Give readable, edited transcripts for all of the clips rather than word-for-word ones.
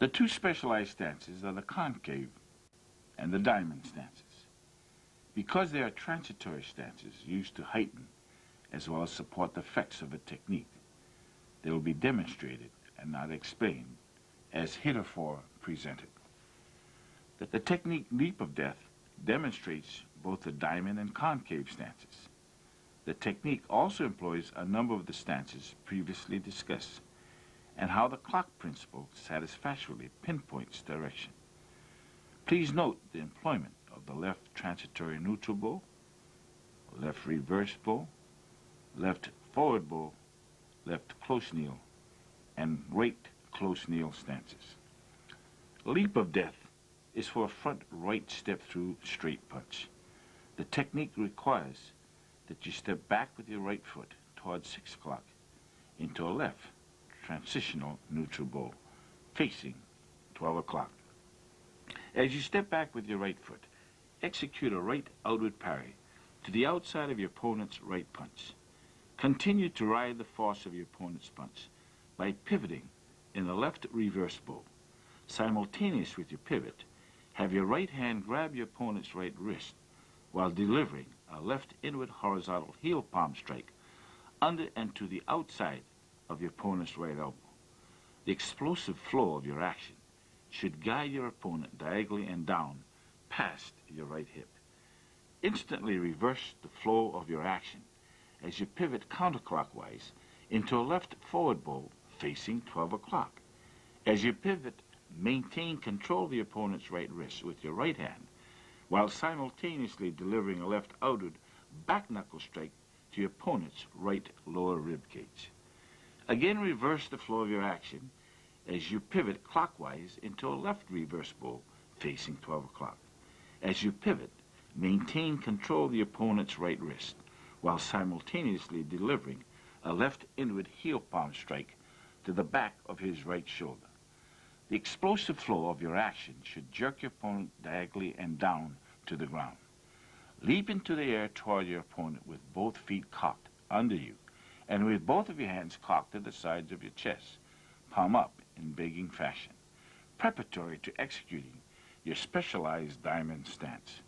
The two specialized stances are the concave and the diamond stances. Because they are transitory stances used to heighten as well as support the effects of a technique, they will be demonstrated and not explained as heretofore presented. That the technique leap of death demonstrates both the diamond and concave stances. The technique also employs a number of the stances previously discussed and how the clock principle satisfactorily pinpoints direction. Please note the employment of the left transitory neutral bow, left reverse bow, left forward bow, left close kneel, and right close kneel stances. Leap of death is for a front right step through straight punch. The technique requires that you step back with your right foot towards 6 o'clock into a left transitional neutral bow facing 12 o'clock. As you step back with your right foot, execute a right outward parry to the outside of your opponent's right punch. Continue to ride the force of your opponent's punch by pivoting in the left reverse bow. Simultaneous with your pivot, have your right hand grab your opponent's right wrist while delivering a left inward horizontal heel palm strike under and to the outside of your opponent's right elbow. The explosive flow of your action should guide your opponent diagonally and down past your right hip. Instantly reverse the flow of your action as you pivot counterclockwise into a left forward bow facing 12 o'clock. As you pivot, maintain control of your opponent's right wrist with your right hand while simultaneously delivering a left outward back knuckle strike to your opponent's right lower rib cage. Again, reverse the flow of your action as you pivot clockwise into a left reverse bow facing 12 o'clock. As you pivot, maintain control of the opponent's right wrist while simultaneously delivering a left inward heel palm strike to the back of his right shoulder. The explosive flow of your action should jerk your opponent diagonally and down to the ground. Leap into the air toward your opponent with both feet cocked under you and with both of your hands cocked to the sides of your chest, palm up in begging fashion, preparatory to executing your specialized diamond stance.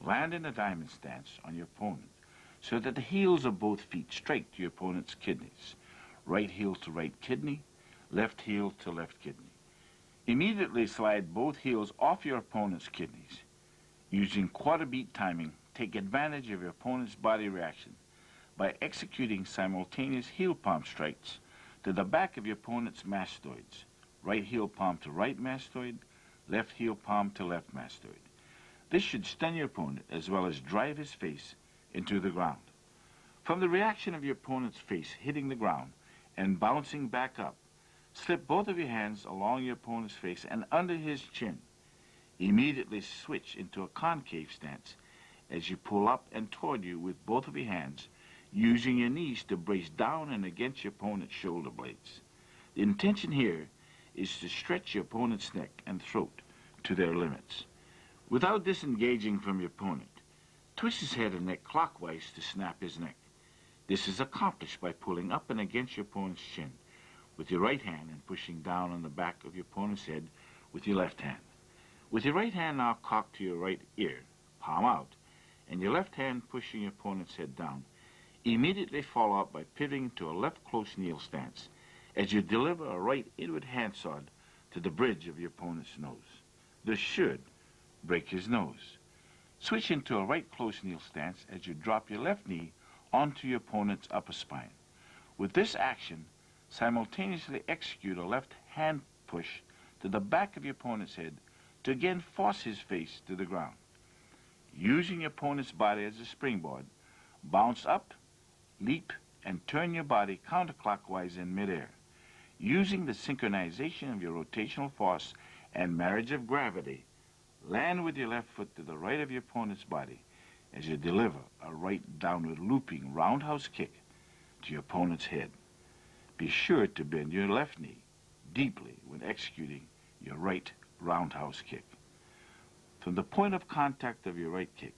Land in a diamond stance on your opponent so that the heels of both feet strike to your opponent's kidneys, right heel to right kidney, left heel to left kidney. Immediately slide both heels off your opponent's kidneys. Using quarter beat timing, take advantage of your opponent's body reaction by executing simultaneous heel palm strikes to the back of your opponent's mastoids, right heel palm to right mastoid, left heel palm to left mastoid. This should stun your opponent as well as drive his face into the ground. From the reaction of your opponent's face hitting the ground and bouncing back up, slip both of your hands along your opponent's face and under his chin. Immediately switch into a concave stance as you pull up and toward you with both of your hands, using your knees to brace down and against your opponent's shoulder blades. The intention here is to stretch your opponent's neck and throat to their limits. Without disengaging from your opponent, twist his head and neck clockwise to snap his neck. This is accomplished by pulling up and against your opponent's chin with your right hand and pushing down on the back of your opponent's head with your left hand. With your right hand now cocked to your right ear, palm out, and your left hand pushing your opponent's head down, immediately follow up by pivoting to a left close kneel stance as you deliver a right inward handsword to the bridge of your opponent's nose. This should break his nose. Switch into a right close kneel stance as you drop your left knee onto your opponent's upper spine. With this action, simultaneously execute a left hand push to the back of your opponent's head to again force his face to the ground. Using your opponent's body as a springboard, bounce up, leap, and turn your body counterclockwise in midair. Using the synchronization of your rotational force and marriage of gravity, land with your left foot to the right of your opponent's body as you deliver a right downward looping roundhouse kick to your opponent's head. Be sure to bend your left knee deeply when executing your right roundhouse kick. From the point of contact of your right kick,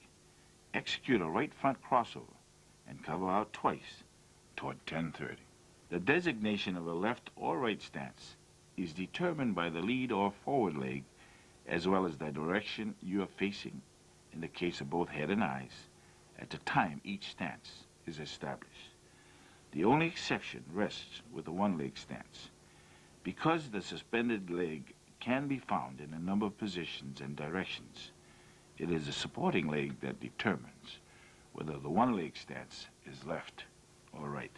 execute a right front crossover and cover out twice toward 10:30. The designation of a left or right stance is determined by the lead or forward leg, as well as the direction you are facing in the case of both head and eyes at the time each stance is established. The only exception rests with the one-leg stance. Because the suspended leg can be found in a number of positions and directions, it is the supporting leg that determines whether the one-leg stance is left or right.